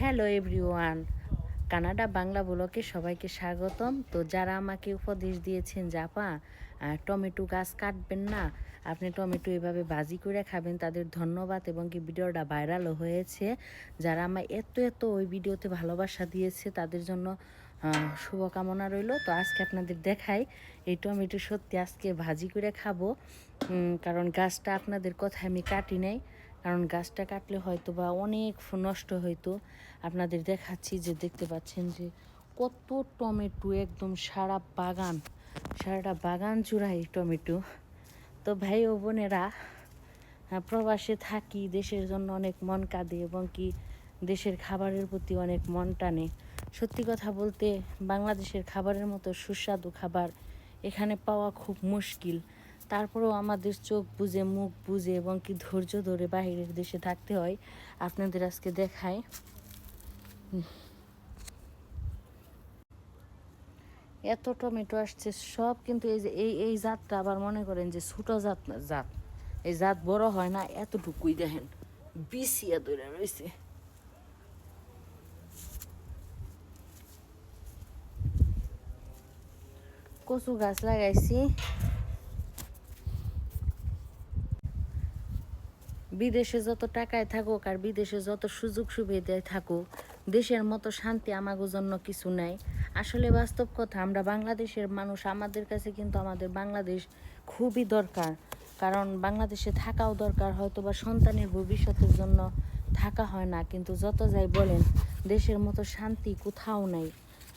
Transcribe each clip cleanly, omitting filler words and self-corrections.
Hello everyone, Canada Bangla ব্লগে সবাইকে স্বাগতম। তো যারা আমাকে উপদেশ দিয়েছেন যে আপা টমেটো গাছ কাটবেন না, আপনি টমেটো এভাবে ভাজি করে খাবেন, তাদের ধন্যবাদ। এবং কি ভিডিওটা ভাইরালও হয়েছে। যারা আমার এত ওই ভিডিওতে ভালোবাসা দিয়েছে তাদের জন্য শুভকামনা রইল। তো আজকে আপনাদের দেখাই এই টমেটো সত্যি আজকে ভাজি করে খাবো, কারণ গাছটা আপনাদের কথা আমি কাটি নাই, কারণ গাছটা কাটলে হয়তো বা অনেক নষ্ট হইতো। আপনাদের দেখাচ্ছি যে দেখতে পাচ্ছেন যে কত টমেটো, একদম সারাটা বাগান জুড়াই টমেটো। তো ভাই ও বোনেরা, প্রবাসে থাকি, দেশের জন্য অনেক মন কাঁদে এবং কি দেশের খাবারের প্রতি অনেক মন টানে। সত্যি কথা বলতে বাংলাদেশের খাবারের মতো সুস্বাদু খাবার এখানে পাওয়া খুব মুশকিল। তারপরেও আমাদের চোখ বুজে, মুখ বুজে এবং কি ধৈর্য ধরে বাইরের দেশে থাকতে হয়। আপনাদের আজকে দেখায় এত টমেটো আসছে সব, কিন্তু এই যে এই জাতটা আবার মনে করেন যে ছোটো জাত না, এই জাত বড় হয় না, এতটুকুই দেখেন বিছিয়া ধরে রয়েছে। কচু গাছ লাগাইছি। বিদেশে যত টাকায় থাকুক আর বিদেশে যত সুযোগ সুবিধায় থাকুক, দেশের মতো শান্তি আমাদের জন্য কিছু নাই। আসলে বাস্তব কথা, আমরা বাংলাদেশের মানুষ, আমাদের কাছে কিন্তু আমাদের বাংলাদেশ খুবই দরকার। কারণ বাংলাদেশে থাকাও দরকার, হয়তো বা সন্তানের ভবিষ্যতের জন্য থাকা হয় না, কিন্তু যত যাই বলেন দেশের মতো শান্তি কোথাও নাই।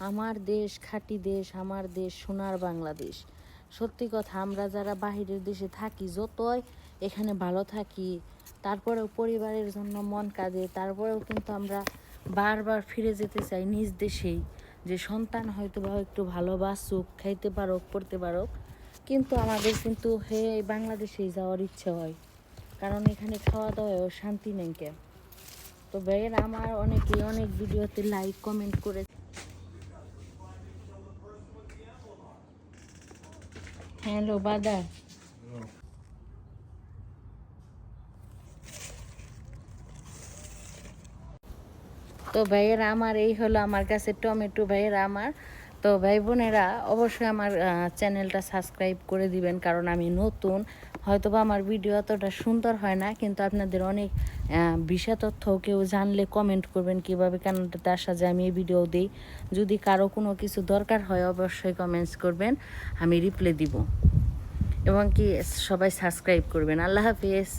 আমার দেশ খাঁটি দেশ, আমার দেশ সোনার বাংলাদেশ। সত্যি কথা, আমরা যারা বাহিরের দেশে থাকি, যতই এখানে ভালো থাকি, তারপরেও পরিবারের জন্য মন কাঁদে। তারপরেও কিন্তু আমরা বারবার ফিরে যেতে চাই নিজ দেশেই, যে সন্তান হয়তো বা একটু ভালোবাসুক, খাইতে পারুক, পড়তে পারুক। কিন্তু আমাদের কিন্তু এই বাংলাদেশেই যাওয়ার ইচ্ছে হয়, কারণ এখানে খাওয়া দাওয়ায়ও শান্তি নেই কে। তো ভাইয়ের আমার অনেকেই অনেক ভিডিওতে লাইক কমেন্ট করে। হ্যালো বাদা। তো ভাইয়েরা আমার, এই হলো আমার কাছে টমেটো। ভাইয়েরা আমার, তো ভাই বোনেরা অবশ্যই আমার চ্যানেলটা সাবস্ক্রাইব করে দিবেন, কারণ আমি নতুন। হয়তোবা আমার ভিডিও অতটা সুন্দর হয় না, কিন্তু আপনাদের অনেক বিষয় তথ্য কেউ জানলে কমেন্ট করবেন কীভাবে কানাডাতে আসা যায়, আমি এই ভিডিও দিই। যদি কারো কোনো কিছু দরকার হয় অবশ্যই কমেন্টস করবেন, আমি রিপ্লাই দিব। এবং কি সবাই সাবস্ক্রাইব করবেন। আল্লাহ হাফিজ।